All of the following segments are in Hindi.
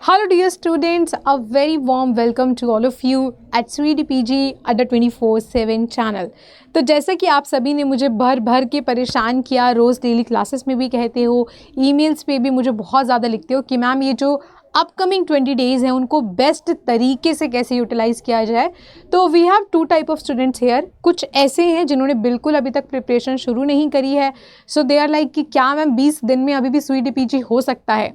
Hello dear students, a very warm welcome to all of you at Sweety PG Adda 24/7 channel। तो जैसा कि आप सभी ने मुझे भर भर के परेशान किया, रोज़ डेली क्लासेस में भी कहते हो, ईमेल्स पे भी मुझे बहुत ज़्यादा लिखते हो कि मैम ये जो अपकमिंग 20 डेज़ हैं उनको बेस्ट तरीके से कैसे यूटिलाइज़ किया जाए। तो we have two type of students here. कुछ ऐसे हैं जिन्होंने बिल्कुल अभी तक प्रिपरेशन शुरू नहीं करी है, सो दे आर लाइक कि क्या मैम 20 दिन में अभी भी स्वीटी पीजी हो सकता है।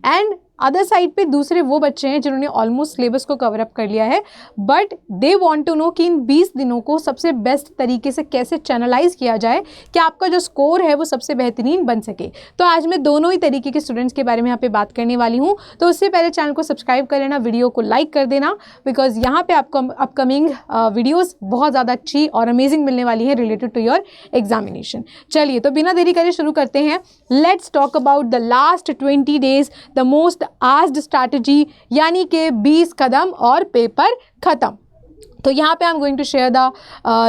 एंड अदर साइड पे दूसरे वो बच्चे हैं जिन्होंने ऑलमोस्ट सिलेबस को कवर अप कर लिया है, but they want to know कि इन 20 दिनों को सबसे बेस्ट तरीके से कैसे चैनलाइज किया जाए कि आपका जो स्कोर है वो सबसे बेहतरीन बन सके। तो आज मैं दोनों ही तरीके के स्टूडेंट्स के बारे में यहाँ पे बात करने वाली हूँ। तो उससे पहले चैनल को सब्सक्राइब कर लेना, वीडियो को लाइक कर देना, बिकॉज यहाँ पे आपको अपकमिंग वीडियोज़ बहुत ज़्यादा अच्छी और अमेजिंग मिलने वाली है रिलेटेड टू योर एग्जामिनेशन। चलिए तो बिना देरी करे शुरू करते हैं। Let's talk about the last 20 days, the most asked strategy, यानी कि 20 कदम और पेपर खत्म। तो यहाँ पे I am going to share the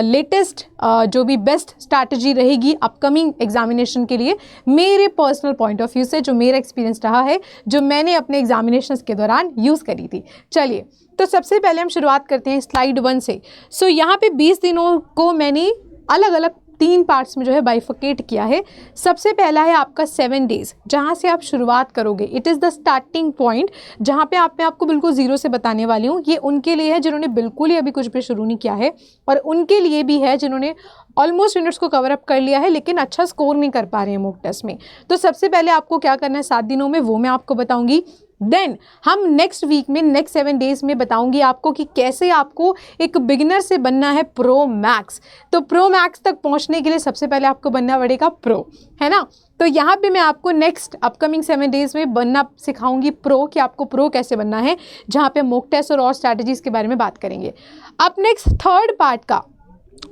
latest जो भी बेस्ट स्ट्रैटेजी रहेगी अपकमिंग एग्जामिनेशन के लिए, मेरे पर्सनल पॉइंट ऑफ व्यू से, जो मेरा एक्सपीरियंस रहा है, जो मैंने अपने एग्जामिनेशंस के दौरान यूज़ करी थी। चलिए तो सबसे पहले हम शुरुआत करते हैं स्लाइड 1 से। सो यहाँ पे 20 दिनों को मैंने अलग अलग 3 पार्ट्स में जो है बाइफिकेट किया है। सबसे पहला है आपका 7 डेज़, जहाँ से आप शुरुआत करोगे। It is the starting point, जहाँ पे मैं आपको बिल्कुल ज़ीरो से बताने वाली हूँ। ये उनके लिए है जिन्होंने बिल्कुल ही अभी कुछ भी शुरू नहीं किया है, और उनके लिए भी है जिन्होंने ऑलमोस्ट यूनिट्स को कवर अप कर लिया है लेकिन अच्छा स्कोर नहीं कर पा रहे हैं मॉक टेस्ट में। तो सबसे पहले आपको क्या करना है 7 दिनों में, वो मैं आपको बताऊँगी। देन हम नेक्स्ट वीक में, नेक्स्ट 7 डेज़ में बताऊंगी आपको कि कैसे आपको एक बिगिनर से बनना है प्रो मैक्स। तो प्रो मैक्स तक पहुंचने के लिए सबसे पहले आपको बनना पड़ेगा प्रो, है ना। तो यहाँ पे मैं आपको नेक्स्ट अपकमिंग 7 डेज़ में बनना सिखाऊंगी प्रो, कि आपको प्रो कैसे बनना है, जहाँ पे मॉक टेस्ट और स्ट्रैटेजीज़ के बारे में बात करेंगे। अब नेक्स्ट थर्ड पार्ट का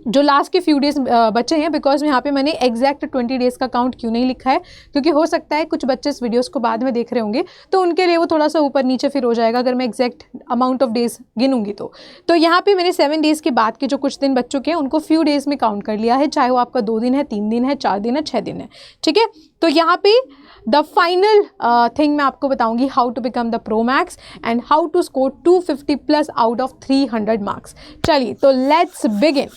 जो लास्ट के फ्यू डेज़ बचे हैं, बिकॉज यहाँ पे मैंने एग्जैक्ट 20 डेज़ का काउंट क्यों नहीं लिखा है, क्योंकि हो सकता है कुछ बच्चे इस वीडियोस को बाद में देख रहे होंगे तो उनके लिए वो थोड़ा सा ऊपर नीचे फिर हो जाएगा अगर मैं एग्जैक्ट अमाउंट ऑफ डेज़ गिनूंगी। तो यहाँ पे मैंने 7 डेज़ के बाद के जो कुछ दिन बच्चों के हैं उनको फ्यू डेज़ में काउंट कर लिया है, चाहे वो आपका 2 दिन है, 3 दिन है, 4 दिन है, 6 दिन है, ठीक है। तो यहाँ पे द फाइनल थिंग मैं आपको बताऊंगी, how to become the pro max and how to score 250+ out of 300 marks. चलिए तो लेट्स बिगिन।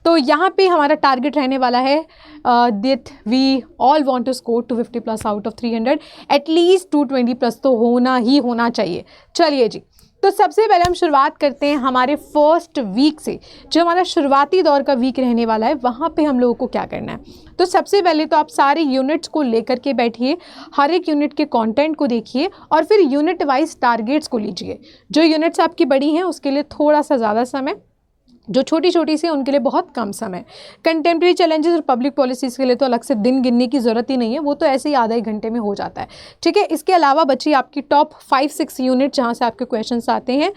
तो यहाँ पे हमारा टारगेट रहने वाला है that we all want to score 250+ out of 300, at least 220+ तो होना ही होना चाहिए। चलिए जी, तो सबसे पहले हम शुरुआत करते हैं हमारे फर्स्ट वीक से, जो हमारा शुरुआती दौर का वीक रहने वाला है। वहाँ पे हम लोगों को क्या करना है, तो सबसे पहले तो आप सारे यूनिट्स को लेकर के बैठिए, हर एक यूनिट के कंटेंट को देखिए और फिर यूनिट वाइज टारगेट्स को लीजिए। जो यूनिट्स आपकी बड़ी हैं उसके लिए थोड़ा सा ज़्यादा समय, जो छोटी छोटी सी उनके लिए बहुत कम समय। कंटेम्प्रेरी चैलेंजेस और पब्लिक पॉलिसीज़ के लिए तो अलग से दिन गिनने की ज़रूरत ही नहीं है, वो तो ऐसे ही आधा एक घंटे में हो जाता है, ठीक है। इसके अलावा बची आपकी टॉप 5-6 यूनिट जहाँ से आपके क्वेश्चंस आते हैं।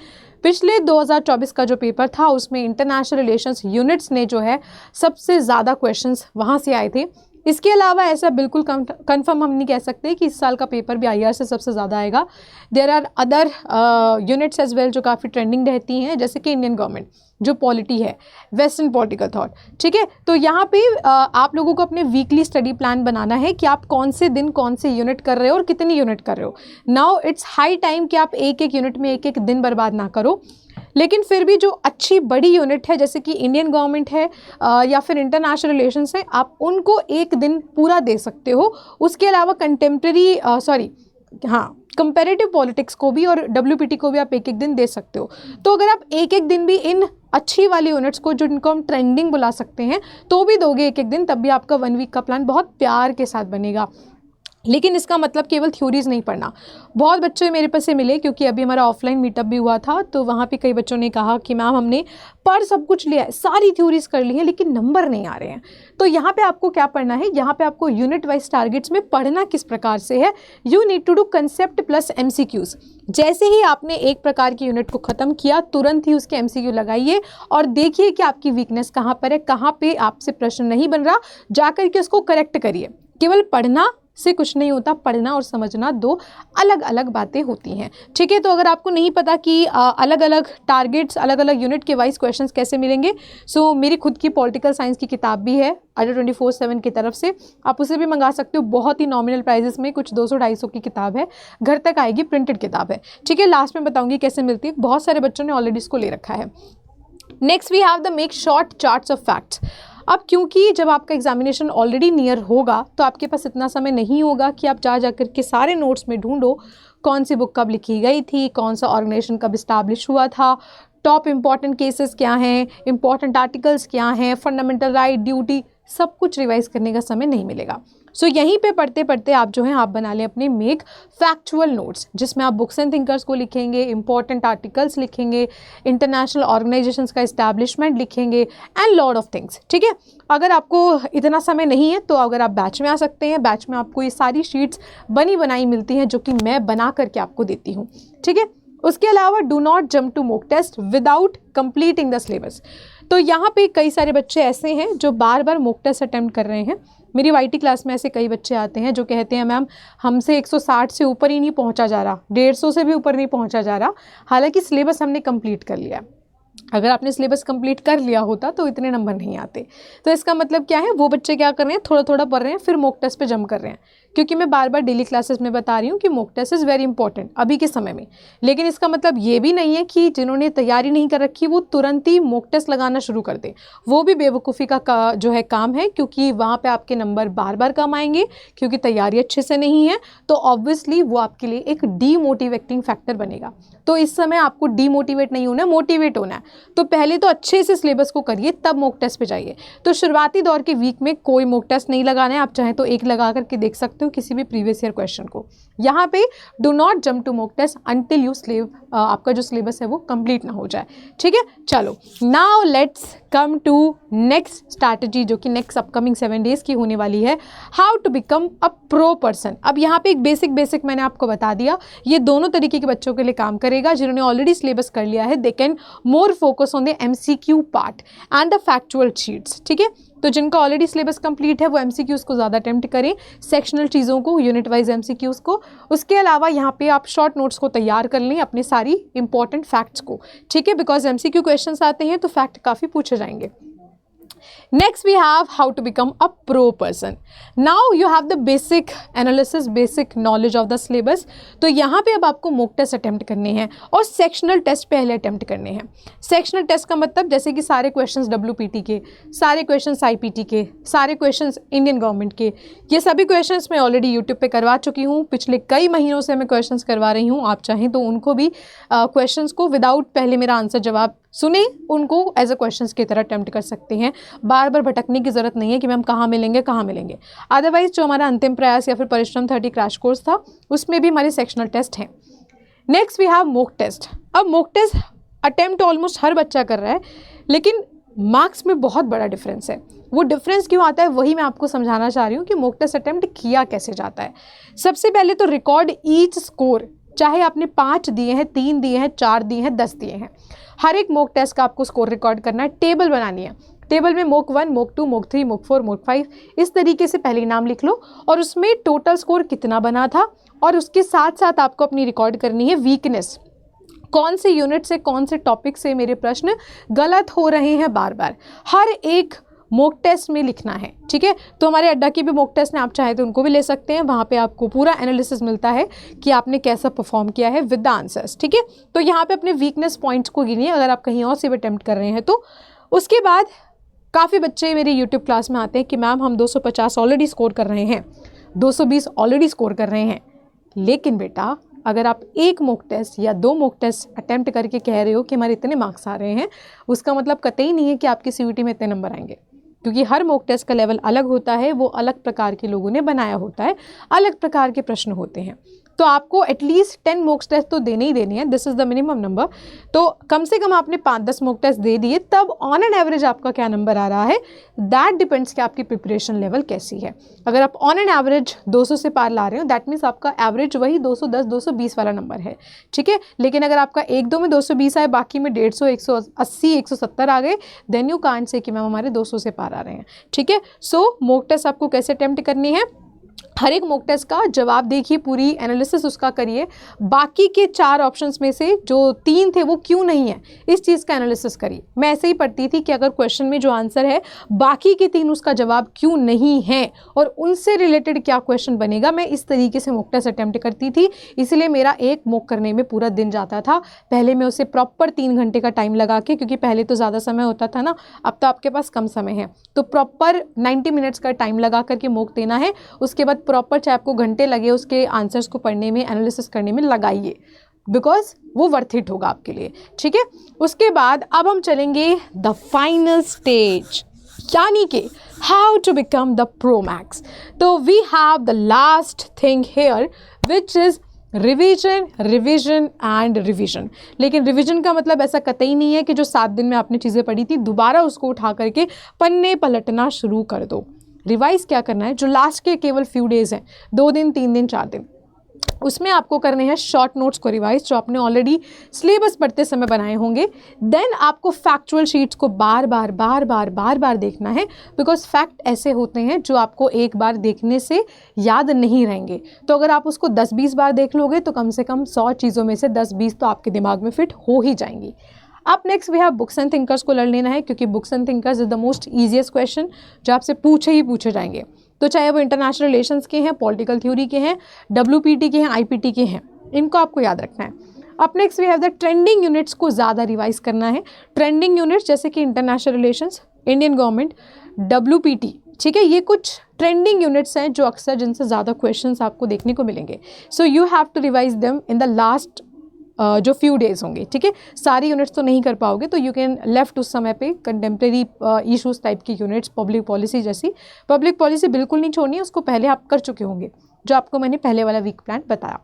पिछले 2024 का जो पेपर था उसमें इंटरनेशनल रिलेशंस यूनिट्स ने जो है सबसे ज़्यादा क्वेश्चंस वहाँ से आए थे। इसके अलावा ऐसा बिल्कुल कंफर्म हम नहीं कह सकते कि इस साल का पेपर भी आईआर से सबसे ज़्यादा आएगा। There are other units as well जो काफ़ी ट्रेंडिंग रहती हैं, जैसे कि इंडियन गवर्नमेंट जो पॉलिटी है, वेस्टर्न पॉलिटिकल थॉट, ठीक है। तो यहाँ पे आप लोगों को अपने वीकली स्टडी प्लान बनाना है कि आप कौन से दिन कौन से यूनिट कर रहे हो और कितनी यूनिट कर रहे हो। नाउ इट्स हाई टाइम कि आप एक एक यूनिट में एक एक दिन बर्बाद ना करो, लेकिन फिर भी जो अच्छी बड़ी यूनिट है जैसे कि इंडियन गवर्नमेंट है या फिर इंटरनेशनल रिलेशंस है, आप उनको एक दिन पूरा दे सकते हो। उसके अलावा कंपैरेटिव पॉलिटिक्स को भी और WPT को भी आप एक एक दिन दे सकते हो। तो अगर आप एक एक दिन भी इन अच्छी वाली यूनिट्स को, जो इनको हम ट्रेंडिंग बुला सकते हैं, तो भी दोगे एक एक दिन, तब भी आपका 1 वीक का प्लान बहुत प्यार के साथ बनेगा। लेकिन इसका मतलब केवल थ्योरीज नहीं पढ़ना। बहुत बच्चे मेरे पास से मिले, क्योंकि अभी हमारा ऑफलाइन मीटअप भी हुआ था, तो वहाँ पे कई बच्चों ने कहा कि मैम हमने पढ़ सब कुछ लिया है, सारी थ्योरीज कर ली है, लेकिन नंबर नहीं आ रहे हैं। तो यहाँ पे आपको क्या पढ़ना है, यहाँ पे आपको यूनिट वाइज टारगेट्स में पढ़ना किस प्रकार से है, you need to do concept plus MCQs। जैसे ही आपने एक प्रकार की यूनिट को ख़त्म किया, तुरंत ही उसके MCQ लगाइए और देखिए कि आपकी वीकनेस कहाँ पर है, कहाँ पे आपसे प्रश्न नहीं बन रहा, जाकर के उसको करेक्ट करिए। केवल पढ़ना से कुछ नहीं होता। पढ़ना और समझना दो अलग अलग बातें होती हैं, ठीक है। तो अगर आपको नहीं पता कि अलग अलग टारगेट्स, अलग अलग यूनिट के वाइज क्वेश्चंस कैसे मिलेंगे, सो मेरी खुद की पॉलिटिकल साइंस की किताब भी है अडर 24/7 की तरफ से, आप उसे भी मंगा सकते हो। बहुत ही नॉमिनल प्राइजेस में, कुछ 200-250 की किताब है, घर तक आएगी, प्रिंटेड किताब है, ठीक है। लास्ट में बताऊंगी कैसे मिलती है, बहुत सारे बच्चों ने ऑलरेडी इसको ले रखा है। Next we have the make short charts of facts. अब क्योंकि जब आपका एग्जामिनेशन ऑलरेडी नियर होगा तो आपके पास इतना समय नहीं होगा कि आप जा कर के सारे नोट्स में ढूंढो कौन सी बुक कब लिखी गई थी, कौन सा ऑर्गेनाइजेशन कब इस्टेब्लिश हुआ था, टॉप इंपॉर्टेंट केसेस क्या हैं, इंपॉर्टेंट आर्टिकल्स क्या हैं, फंडामेंटल राइट, ड्यूटी, सब कुछ रिवाइज करने का समय नहीं मिलेगा। सो यहीं पे पढ़ते पढ़ते आप जो है आप बना लें अपने मेक फैक्चुअल नोट्स, जिसमें आप बुक्स एंड थिंकर्स को लिखेंगे, इंपॉर्टेंट आर्टिकल्स लिखेंगे, इंटरनेशनल ऑर्गेनाइजेशंस का इस्टेब्लिशमेंट लिखेंगे एंड लॉट ऑफ थिंग्स, ठीक है। अगर आपको इतना समय नहीं है तो अगर आप बैच में आ सकते हैं, बैच में आपको ये सारी शीट्स बनी बनाई मिलती हैं जो कि मैं बना करके आपको देती हूँ, ठीक है। उसके अलावा do not jump to mock test without completing the syllabus. तो यहाँ पे कई सारे बच्चे ऐसे हैं जो बार बार मॉक टेस्ट अटेम्प्ट कर रहे हैं। मेरी वाईटी क्लास में ऐसे कई बच्चे आते हैं जो कहते हैं मैम हमसे 160 से ऊपर ही नहीं पहुँचा जा रहा, 150 से भी ऊपर नहीं पहुँचा जा रहा, हालांकि सिलेबस हमने कंप्लीट कर लिया। अगर आपने सिलेबस कंप्लीट कर लिया होता तो इतने नंबर नहीं आते। तो इसका मतलब क्या है, वो बच्चे क्या कर रहे हैं, थोड़ा थोड़ा पढ़ रहे हैं, फिर मॉक टेस्ट पे जंप कर रहे हैं। क्योंकि मैं बार बार डेली क्लासेस में बता रही हूँ कि mock test is very important अभी के समय में। लेकिन इसका मतलब ये भी नहीं है कि जिन्होंने तैयारी नहीं कर रखी वो तुरंत ही मॉक टेस्ट लगाना शुरू कर दें, वो भी बेवकूफ़ी का जो है काम है, क्योंकि वहाँ पर आपके नंबर बार बार कम आएंगे क्योंकि तैयारी अच्छे से नहीं है। तो ऑब्वियसली वो आपके लिए एक डीमोटिवेटिंग फैक्टर बनेगा। तो इस समय आपको डीमोटिवेट नहीं होना है, मोटिवेट होना है। तो पहले तो अच्छे से सिलेबस को करिए, तब मॉक टेस्ट पे जाइए। तो शुरुआती दौर के वीक में कोई मॉक टेस्ट नहीं लगाना है, आप चाहें तो एक लगा करके देख सकते हो किसी भी प्रीवियस ईयर क्वेश्चन को। यहाँ पे do not jump to mock test until you आपका जो सिलेबस है वो कंप्लीट ना हो जाए, ठीक है। चलो now let's come to next strategy जो कि नेक्स्ट अपकमिंग 7 डेज की होने वाली है, how to become a pro person. अब यहाँ पे एक बेसिक मैंने आपको बता दिया, ये दोनों तरीके के बच्चों के लिए काम करेगा। जिन्होंने ऑलरेडी सिलेबस कर लिया है they can more focus on the MCQ part and the factual sheets, ठीक है। तो जिनका ऑलरेडी सिलेबस कंप्लीट है वो MCQs को ज़्यादा अटेम्प्ट करें, सेक्शनल चीज़ों को, यूनिट वाइज MCQs को। उसके अलावा यहाँ पे आप शॉर्ट नोट्स को तैयार कर लें अपनी सारी इंपॉर्टेंट फैक्ट्स को, ठीक है, बिकॉज MCQ क्वेश्चंस आते हैं तो फैक्ट काफ़ी पूछे जाएंगे। Next we have how to become a pro person. Now you have the basic analysis, basic knowledge of the syllabus. तो यहाँ पे अब आपको मॉक टेस्ट अटेम्प्ट करने हैं और सेक्शनल टेस्ट पहले अटेम्प्ट करने हैं। सेक्शनल टेस्ट का मतलब जैसे कि सारे क्वेश्चंस WPT के, सारे क्वेश्चंस IPT के, सारे क्वेश्चंस इंडियन गवर्नमेंट के, ये सभी क्वेश्चंस मैं ऑलरेडी यूट्यूब पे करवा चुकी हूँ। पिछले कई महीनों से मैं क्वेश्चंस करवा रही हूँ। आप चाहें तो उनको भी क्वेश्चंस को विदाउट पहले मेरा आंसर जवाब सुने उनको एज अ क्वेश्चंस की तरह अटेम्प्ट कर सकते हैं। बार बार भटकने की ज़रूरत नहीं है कि मैम कहाँ मिलेंगे। अदरवाइज जो हमारा अंतिम प्रयास या फिर परिश्रम 30 क्रैश कोर्स था उसमें भी हमारे सेक्शनल टेस्ट हैं। Next we have mock test. अब मॉक टेस्ट अटेम्प्ट ऑलमोस्ट हर बच्चा कर रहा है, लेकिन मार्क्स में बहुत बड़ा डिफरेंस है। वो डिफरेंस क्यों आता है वही मैं आपको समझाना चाह रही हूँ कि मॉक टेस्ट अटेम्प्ट किया कैसे जाता है। सबसे पहले तो रिकॉर्ड ईच स्कोर, चाहे आपने 5 दिए हैं, 3 दिए हैं, 4 दिए हैं, 10 दिए हैं, हर एक मॉक टेस्ट का आपको स्कोर रिकॉर्ड करना है। टेबल बनानी है, टेबल में mock 1, mock 2, mock 3, mock 4, mock 5 इस तरीके से पहले नाम लिख लो और उसमें टोटल स्कोर कितना बना था। और उसके साथ साथ आपको अपनी रिकॉर्ड करनी है वीकनेस, कौन से यूनिट से, कौन से टॉपिक से मेरे प्रश्न गलत हो रहे हैं बार बार, हर एक मॉक टेस्ट में लिखना है, ठीक है। तो हमारे अड्डा की भी मॉक टेस्ट हैं, आप चाहें तो उनको भी ले सकते हैं। वहाँ पे आपको पूरा एनालिसिस मिलता है कि आपने कैसा परफॉर्म किया है विद द आंसर्स, ठीक है। तो यहाँ पे अपने वीकनेस पॉइंट्स को गिनिए अगर आप कहीं और से भी अटेम्प्ट कर रहे हैं तो। उसके बाद काफ़ी बच्चे मेरी यूट्यूब क्लास में आते हैं कि मैम हम 250 ऑलरेडी स्कोर कर रहे हैं, 220 ऑलरेडी स्कोर कर रहे हैं। लेकिन बेटा अगर आप एक मॉक टेस्ट या 2 मॉक टेस्ट अटेम्प्ट करके कह रहे हो कि हमारे इतने मार्क्स आ रहे हैं, उसका मतलब कतई नहीं है कि आपकी CUET में इतने नंबर आएंगे, क्योंकि हर मॉक टेस्ट का लेवल अलग होता है, वो अलग प्रकार के लोगों ने बनाया होता है, अलग प्रकार के प्रश्न होते हैं। तो आपको एटलीस्ट 10 मॉक टेस्ट तो देने ही देने हैं, this is the minimum number. तो कम से कम आपने 5-10 मॉक टेस्ट दे दिए, तब ऑन एन एवरेज आपका क्या नंबर आ रहा है, दैट डिपेंड्स कि आपकी प्रिपरेशन लेवल कैसी है। अगर आप ऑन एन एवरेज 200 से पार ला रहे हो, दैट मीन्स आपका एवरेज वही 210, 220 वाला नंबर है, ठीक है। लेकिन अगर आपका 1-2 में 220 आए, बाकी में 150, 180, 170 आ गए, देन यू कांट से कि मैम हमारे 200 से पार आ रहे हैं, ठीक है। सो मॉक टेस्ट आपको कैसे अटेम्प्ट करनी है, हर एक मॉक टेस्ट का जवाब देखिए, पूरी एनालिसिस उसका करिए, बाकी के 4 ऑप्शंस में से जो 3 थे वो क्यों नहीं है, इस चीज़ का एनालिसिस करिए। मैं ऐसे ही पढ़ती थी कि अगर क्वेश्चन में जो आंसर है बाकी के 3 उसका जवाब क्यों नहीं है और उनसे रिलेटेड क्या क्वेश्चन बनेगा, मैं इस तरीके से मॉक टेस्ट अटैम्प्ट करती थी। इसलिए मेरा एक मॉक करने में पूरा दिन जाता था। पहले मैं उसे प्रॉपर 3 घंटे का टाइम लगा के, क्योंकि पहले तो ज़्यादा समय होता था ना, अब तो आपके पास कम समय है, तो प्रॉपर 90 मिनट्स का टाइम लगा करके मॉक देना है। उसके बाद प्रॉपर, चाहे आपको घंटे लगे उसके आंसर्स को पढ़ने में, एनालिसिस करने में, लगाइए, बिकॉज वो वर्थ इट होगा आपके लिए। ठीक है, उसके बाद अब हम चलेंगे द फाइनल स्टेज, यानी कि how to become the pro max. तो we have the last thing here which is revision, revision and revision. लेकिन रिवीजन का मतलब ऐसा कतई नहीं है कि जो 7 दिन में आपने चीज़ें पढ़ी थी दोबारा उसको उठा करके पन्ने पलटना शुरू कर दो। रिवाइज क्या करना है, जो लास्ट के केवल फ्यू डेज़ हैं, 2 दिन, 3 दिन, 4 दिन, उसमें आपको करने हैं शॉर्ट नोट्स को रिवाइज, जो आपने ऑलरेडी सिलेबस पढ़ते समय बनाए होंगे। देन आपको फैक्चुअल शीट्स को बार बार देखना है, बिकॉज फैक्ट ऐसे होते हैं जो आपको एक बार देखने से याद नहीं रहेंगे। तो अगर आप उसको 10-20 बार देख लोगे तो कम से कम 100 चीज़ों में से 10-20 तो आपके दिमाग में फिट हो ही जाएंगी। अब next we have books and thinkers को लड़ लेना है, क्योंकि books and thinkers is the most easiest question जो आपसे पूछे जाएंगे। तो चाहे वो इंटरनेशनल रिलेशंस के हैं, पॉलिटिकल थ्योरी के हैं, WPT के हैं, IPT के हैं, इनको आपको याद रखना है। अब next we have the trending units को ज़्यादा रिवाइज करना है। ट्रेंडिंग यूनिट्स जैसे कि international relations, Indian government, WPT, ठीक है, ये कुछ ट्रेंडिंग यूनिट्स हैं जो अक्सर जिनसे ज़्यादा क्वेश्चंस आपको देखने को मिलेंगे। So you have to revise them in the last जो फ्यू डेज़ होंगे। ठीक है, सारी यूनिट्स तो नहीं कर पाओगे, तो यू कैन लेफ्ट उस समय पे कंटेम्प्रेरी इशूज़ टाइप की यूनिट्स, पब्लिक पॉलिसी जैसी। पब्लिक पॉलिसी बिल्कुल नहीं छोड़नी है, उसको पहले आप कर चुके होंगे, जो आपको मैंने पहले वाला वीक प्लान बताया।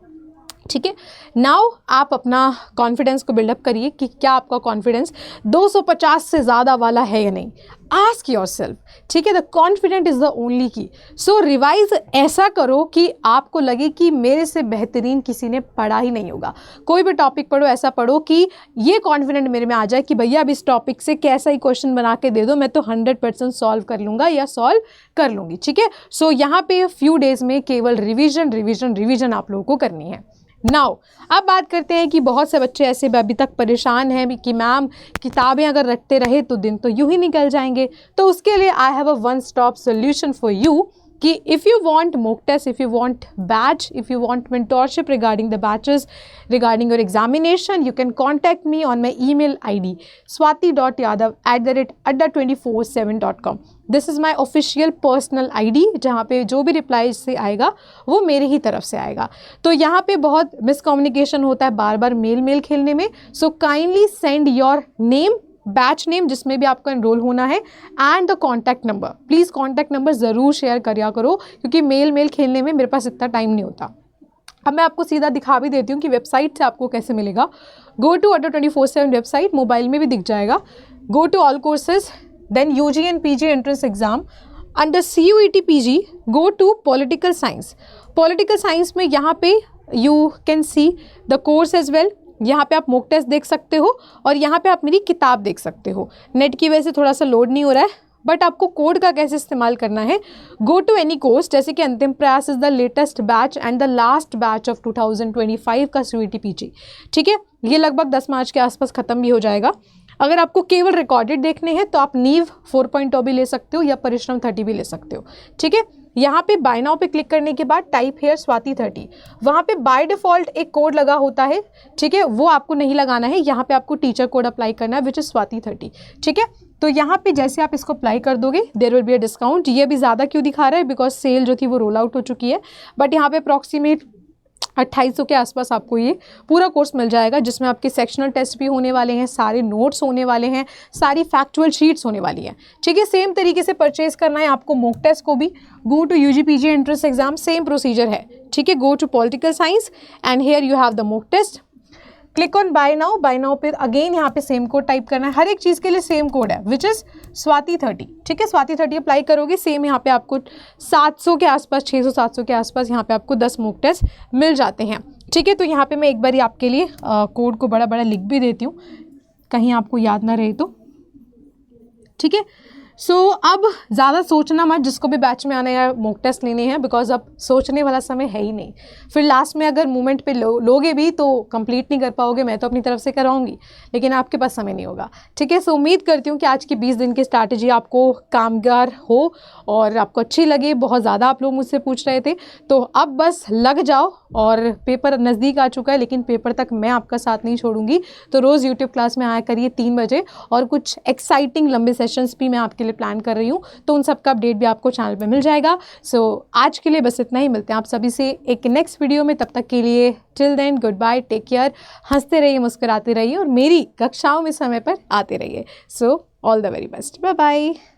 ठीक है, नाउ आप अपना कॉन्फिडेंस को बिल्डअप करिए कि क्या आपका कॉन्फिडेंस 250 से ज़्यादा वाला है या नहीं। आस्क योर सेल्फ, ठीक है, the confident is the only की। सो रिवाइज ऐसा करो कि आपको लगे कि मेरे से बेहतरीन किसी ने पढ़ा ही नहीं होगा। कोई भी टॉपिक पढ़ो, ऐसा पढ़ो कि ये कॉन्फिडेंट मेरे में आ जाए कि भैया अब इस टॉपिक से कैसा ही क्वेश्चन बना के दे दो, मैं तो 100% सॉल्व कर लूँगा या सॉल्व कर लूँगी। ठीक है, सो यहाँ पे फ्यू डेज़ में केवल रिविजन रिविजन रिविजन आप लोगों को करनी है। नाउ अब बात करते हैं कि बहुत से बच्चे ऐसे अभी तक परेशान हैं कि मैम किताबें अगर रटते रहे तो दिन तो यूं ही निकल जाएंगे। तो उसके लिए I have a one stop solution for you कि if you want mock test, if you want batch, if you want mentorship regarding the batches, regarding your examination, you can contact me on my email ID swati.yadav@adda247.com. This is my official personal ID, जहाँ पे जो भी रिप्लाई से आएगा वो मेरे ही तरफ से आएगा। तो यहाँ पे बहुत मिसकम्युनिकेशन होता है बार बार मेल खेलने में। So kindly send your name, batch name जिसमें भी आपको एनरोल होना है, and the contact number. Please contact number ज़रूर शेयर करिया करो, क्योंकि मेल खेलने में मेरे पास इतना टाइम नहीं होता। अब मैं आपको सीधा दिखा भी देती हूँ कि वेबसाइट से आपको कैसे मिलेगा। Go to adda247 website, mobile में भी दिख जाएगा। Go to all courses, then UG and PG entrance exam, under CUET PG go to political science. Political science में यहाँ पे you can see the course as well. यहाँ पे आप मॉक टेस्ट देख सकते हो और यहाँ पे आप मेरी किताब देख सकते हो। नेट की वजह से थोड़ा सा लोड नहीं हो रहा है, बट आपको कोड का कैसे इस्तेमाल करना है, गो टू एनी कोर्स, जैसे कि अंतिम प्रयास is the latest batch and the last batch of 2025 का CUET PG। ठीक है, ये लगभग 10 मार्च के आसपास ख़त्म भी हो जाएगा। अगर आपको केवल रिकॉर्डेड देखने हैं तो आप नीव 4.0 भी ले सकते हो या परिश्रम 30 भी ले सकते हो। ठीक है, यहाँ पे बाय नाउ पे क्लिक करने के बाद टाइप हेयर स्वाति 30, वहाँ पे बाय डिफ़ॉल्ट एक कोड लगा होता है। ठीक है, वो आपको नहीं लगाना है, यहाँ पे आपको टीचर कोड अप्लाई करना है विच इज़ स्वाति 30। ठीक है, तो यहाँ पे जैसे आप इसको अप्लाई कर दोगे there will be a discount. ये भी ज़्यादा क्यों दिखा रहा है, बिकॉज सेल जो थी वो रोल आउट हो चुकी है, बट यहाँ पे अप्रॉक्सीमेट 2800 के आसपास आपको ये पूरा कोर्स मिल जाएगा, जिसमें आपके सेक्शनल टेस्ट भी होने वाले हैं, सारे नोट्स होने वाले हैं, सारी फैक्चुअल शीट्स होने वाली हैं। ठीक है, सेम तरीके से परचेज करना है आपको मॉक टेस्ट को भी। Go to UG PG entrance exam, same procedure है। ठीक है, go to political science and here you have the mock test. Click on buy now, buy now पे अगेन यहाँ पे सेम कोड टाइप करना है। हर एक चीज़ के लिए सेम कोड है विच इज़ स्वाति 30। ठीक है, स्वाति 30 अप्लाई करोगे, सेम यहाँ पे आपको 700 के आसपास, 600-700 के आसपास यहाँ पे आपको 10 मॉक टेस्ट मिल जाते हैं। ठीक है, तो यहाँ पे मैं एक बार आपके लिए कोड को बड़ा बड़ा लिख भी देती हूँ, कहीं आपको याद ना रहे तो। ठीक है, अब ज़्यादा सोचना मत, जिसको भी बैच में आना है मॉक टेस्ट लेने हैं, बिकॉज अब सोचने वाला समय है ही नहीं। फिर लास्ट में अगर मूवमेंट पे लोगे भी तो कंप्लीट नहीं कर पाओगे। मैं तो अपनी तरफ से कराऊंगी, लेकिन आपके पास समय नहीं होगा। ठीक है, सो उम्मीद करती हूँ कि आज की 20 दिन की स्ट्रैटेजी आपको कामगार हो और आपको अच्छी लगे। बहुत ज़्यादा आप लोग मुझसे पूछ रहे थे, तो अब बस लग जाओ। और पेपर नज़दीक आ चुका है, लेकिन पेपर तक मैं आपका साथ नहीं छोड़ूंगी। तो रोज़ यूट्यूब क्लास में आया करिए 3 बजे, और कुछ एक्साइटिंग लंबे सेशंस भी मैं आपके लिए प्लान कर रही हूँ, तो उन सब का अपडेट भी आपको चैनल पे मिल जाएगा। आज के लिए बस इतना ही। मिलते हैं आप सभी से एक नेक्स्ट वीडियो में। तब तक के लिए till then goodbye, take care. हंसते रहिए, मुस्कुराते रहिए और मेरी कक्षाओं में समय पर आते रहिए। All the very best, bye bye.